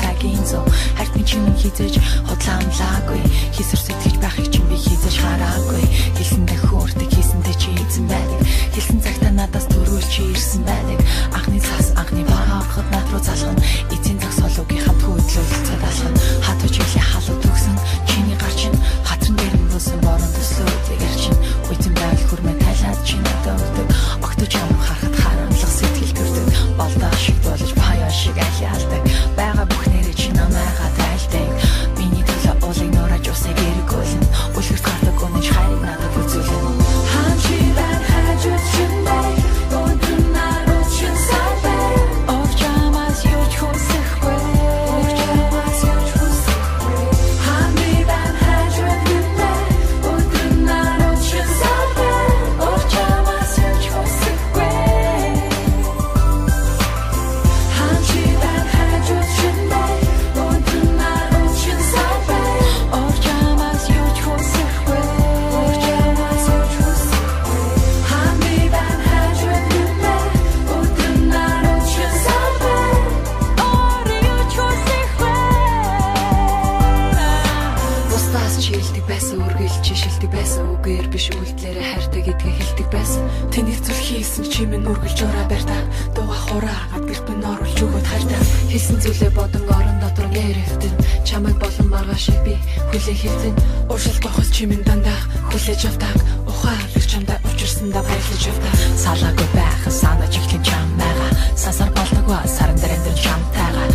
цагийн зов харт минь чиний хизэж хотлаамлаагүй хийсэр сэтгэж байхыг чинь би хизэж хараагүй хэлсэндээ хөөрдөг хийсэндээ чи эзэн байдаг хэлсэн цагтаа надаас төрүүлж чи ирсэн байдаг анхны цас анхны бага авахд над руу залхана эцсийн зогсоологийн хамт хөдлөлцөд алхана хатуу жилийн халуу төгсөн чиний гар чинь хатран дээр нь буусан борон төслөөдийг арчин үйтэн байл хүрмэн тайлаад чи надад өгдөг огтуч юм харахад харамлах сэтгэл төрдөг болдоо шиг болж баяа шиг ахиалдаг бага бүхнэрээ чи намайга тайлдаг миний төлөө уулын нураж усыг эргүүлэн үлгэр гардаг өнөж хайрыг надад үзүүлэн хаан чи бай хажууд шинэ өндөр нарууд шин сарбай овчамас юуч хүсэхгүй овчамас юуч хүсэхгүй хаан би бай хажууд шинэ өндөр нарууд шин сарбай овчамас юуч хүсэхгүй хаан чи бай хажууд шинэ өндөр нарууд шин сарбай овчамас юуч хүсэхгүй овчамас юуч хүсэхгүй хаан би бай хажууд шинэ өндөр нарууд шин сарбай ор юуч хүсэхгүй Бусдаас чи хэлдэг байсан үргэлж чи шилдэг байсан үгээр биш үйлдэлээрээ хайртай гэдгээ хэлдэг байсан тэнийг зүл хийсэн чи минь үргэлж ураа барьта дууга хураагаад гэрт минь оруулж өгөөд хайртай хэлсэн зүйлээ бодон орон дотор нэрвтэн чамайг болон маргаа шиг би хүлээн хэвтэн ууршил гохос чи минь дандаа хүлээж авдаг ухаан их чамдаа учирсандаа баярлаж явдаг салаагүй байх санаж ихлэн чам байгаа сасар болдоггүй саран дээр энэ чамтайгаа